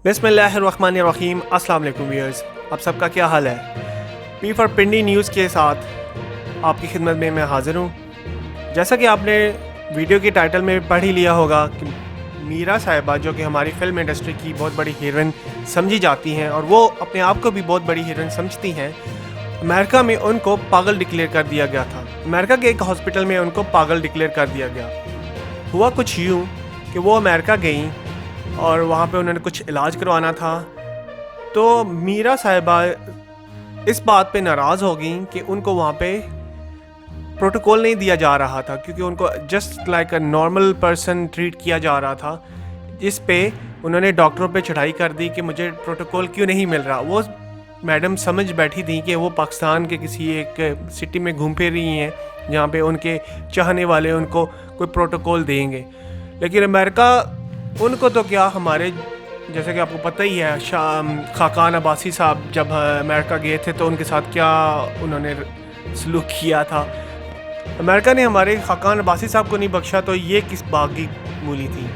बिस्मिल्लाहिर्रहमानिर्रहीम। अस्सलाम वालेकुम व्यूअर्स, आप सबका क्या हाल है। पी फॉर पिंडी न्यूज़ के साथ आपकी खिदमत में मैं हाज़िर हूँ। जैसा कि आपने वीडियो के टाइटल में पढ़ ही लिया होगा कि मीरा साहिबा जो कि हमारी फ़िल्म इंडस्ट्री की बहुत बड़ी हीरोइन समझी जाती हैं और वो अपने आप को भी बहुत बड़ी हीरोइन समझती हैं, अमेरिका में उनको पागल डिक्लेयर कर दिया गया था। अमेरिका के एक हॉस्पिटल में उनको पागल डिक्लेयर कर दिया गया। हुआ कुछ यूँ कि वो अमेरिका गई और वहाँ पे उन्होंने कुछ इलाज करवाना था, तो मीरा साहिबा इस बात पे नाराज़ हो गई कि उनको वहाँ पे प्रोटोकॉल नहीं दिया जा रहा था, क्योंकि उनको just like a normal person treat किया जा रहा था। इस पे उन्होंने डॉक्टरों पे चढ़ाई कर दी कि मुझे प्रोटोकॉल क्यों नहीं मिल रहा। वो मैडम समझ बैठी थी कि वो पाकिस्तान के किसी एक सिटी में घूम फिर रही हैं जहाँ पे उनके चाहने वाले उनको कोई प्रोटोकॉल देंगे, लेकिन अमेरिका उनको तो क्या, हमारे जैसे कि आपको पता ही है खाकान अब्बासी साहब जब अमेरिका गए थे तो उनके साथ क्या उन्होंने सलूक किया था। अमेरिका ने हमारे खाकान अब्बासी साहब को नहीं बख्शा, तो ये किस बाग की मूली थी।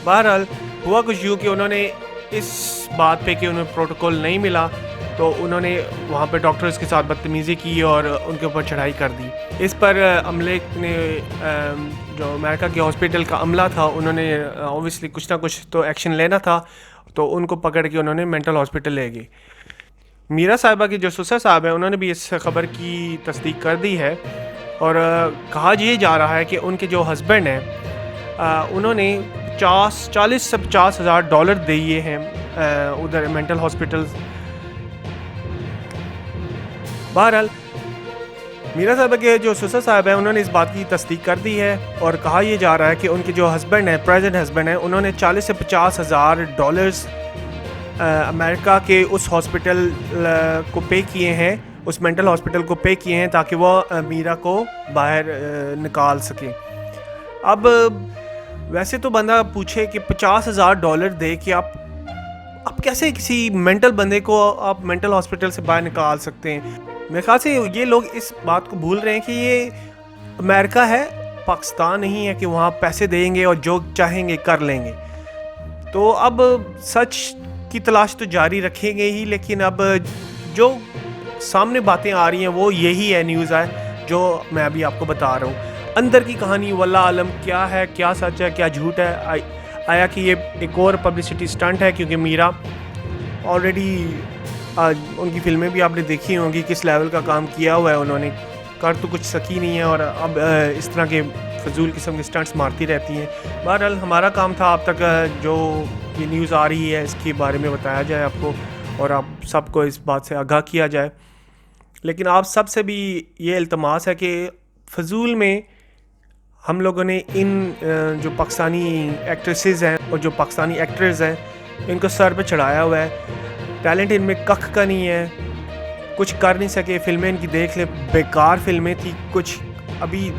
बहरहाल हुआ कुछ यूँ कि उन्होंने इस बात पे कि उन्हें प्रोटोकॉल नहीं मिला तो उन्होंने वहाँ पे डॉक्टर्स के साथ बदतमीज़ी की और उनके ऊपर चढ़ाई कर दी। इस पर अमले ने जो अमेरिका के हॉस्पिटल का अमला था, उन्होंने ऑब्वियसली कुछ ना कुछ तो एक्शन लेना था, तो उनको पकड़ के उन्होंने मेंटल हॉस्पिटल ले गए। मीरा साहिबा की जो ससुर साहब हैं उन्होंने भी इस खबर की तस्दीक कर दी है और कहा ये जा रहा है कि उनके जो हस्बैंड हैं उन्होंने 40 से 50 हज़ार डॉलर दिए हैं उधर मेंटल हॉस्पिटल। बहरहाल मीरा साहिबा के जो ससुर साहब हैं उन्होंने इस बात की तस्दीक कर दी है और कहा यह जा रहा है कि उनके जो हस्बैंड हैं, प्रेजेंट हस्बैंड हैं, उन्होंने 40 से 50 हज़ार डॉलर्स अमेरिका के उस हॉस्पिटल को पे किए हैं, उस मेंटल हॉस्पिटल को पे किए हैं ताकि वो मीरा को बाहर निकाल सके। अब वैसे तो बंदा पूछे कि 50 हज़ार डॉलर दे कि आप कैसे किसी मेंटल बंदे को आप मेंटल हॉस्पिटल से बाहर निकाल सकते हैं। मेरे ख्याल से ये लोग इस बात को भूल रहे हैं कि ये अमेरिका है, पाकिस्तान नहीं है कि वहाँ पैसे देंगे और जो चाहेंगे कर लेंगे। तो अब सच की तलाश तो जारी रखेंगे ही, लेकिन अब जो सामने बातें आ रही हैं वो यही है, न्यूज़ है जो मैं अभी आपको बता रहा हूँ। अंदर की कहानी वल्लाह आलम क्या है, क्या सच है, क्या झूठ है। आया कि ये एक और पब्लिसिटी स्टंट है, क्योंकि मीरा ऑलरेडी उनकी फिल्में भी आपने देखी होंगी, किस लेवल का काम किया हुआ है उन्होंने, कर तो कुछ सकी नहीं है और अब इस तरह के फजूल किस्म के स्टंट्स मारती रहती हैं। बहरहाल हमारा काम था अब तक जो ये न्यूज़ आ रही है इसके बारे में बताया जाए आपको और आप सबको इस बात से आगाह किया जाए। लेकिन आप सब से भी ये इल्तमास है कि फजूल में हम लोगों ने इन जो पाकिस्तानी एक्ट्रेसेस हैं और जो पाकिस्तानी एक्टर्स हैं इनको सर पे चढ़ाया हुआ है। टैलेंट इनमें कख का नहीं है, कुछ कर नहीं सके। फिल्में इनकी देख ले, बेकार फिल्में थी कुछ। अभी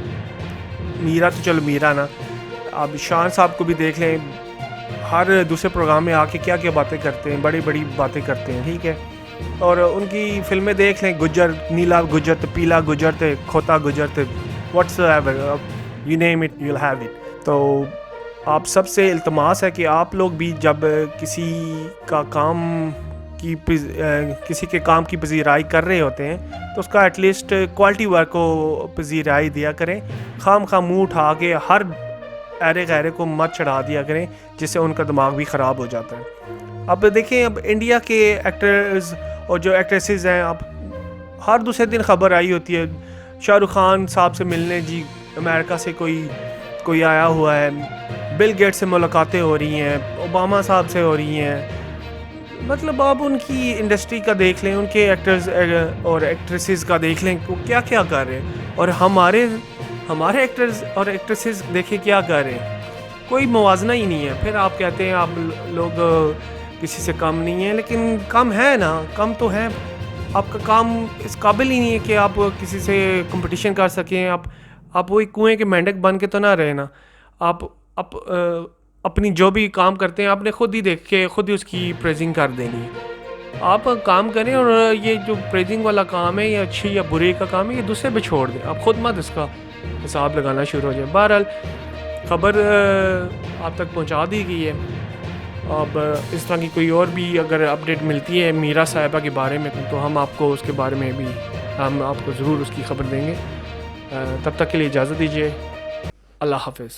मीरा तो चलो मीरा ना, अब शान साहब को भी देख लें, हर दूसरे प्रोग्राम में आके क्या क्या बातें करते हैं, बड़ी बड़ी बातें करते हैं, ठीक है। और उनकी फिल्में देख लें, गुज्जर, नीला गुज्जर थे, पीला गुज्जर थे, खोता गुज्जर थे, whatsoever you name it you will have it. तो आप सबसे इल्तमास है कि आप लोग भी जब किसी के काम की पजीराई कर रहे होते हैं तो उसका एटलीस्ट क्वालिटी वर्क को पजीराई दिया करें। खाम मुँह उठा के हर ऐरे गैरे को मत चढ़ा दिया करें, जिससे उनका दिमाग भी ख़राब हो जाता है। अब देखें, अब इंडिया के एक्टर्स और जो एक्ट्रेसेस हैं, अब हर दूसरे दिन खबर आई होती है शाहरुख खान साहब से मिलने जी अमेरिका से कोई आया हुआ है, बिल गेट्स से मुलाकातें हो रही हैं, ओबामा साहब से हो रही हैं। मतलब आप उनकी इंडस्ट्री का देख लें, उनके एक्टर्स और एक्ट्रेसेस का देख लें वो क्या क्या कर रहे हैं, और हमारे एक्टर्स और एक्ट्रेसेस देखें क्या कर रहे हैं। कोई मुवाजना ही नहीं है। फिर आप कहते हैं आप लोग किसी से कम नहीं है, लेकिन कम है ना, कम तो है। आपका काम इस काबिल ही नहीं है कि आप किसी से कंपटीशन कर सकें। आप वही कुएं के मेंढक बन के तो ना रहे ना। आप अपनी जो भी काम करते हैं आपने खुद ही देख के खुद ही उसकी प्रेजिंग कर देनी है। आप काम करें और ये जो प्रेजिंग वाला काम है, ये अच्छी या बुरे का काम है, ये दूसरे पे छोड़ दें। आप खुद मत इसका हिसाब लगाना शुरू हो जाए। बहरहाल खबर आप तक पहुंचा दी गई है اب اس طرح کی کوئی اور بھی اگر اپڈیٹ ملتی ہے میرا صاحبہ کے بارے میں تو ہم آپ کو اس کے بارے میں بھی ہم آپ کو ضرور اس کی خبر دیں گے. تب تک کے لیے اجازت دیجیے. اللہ حافظ.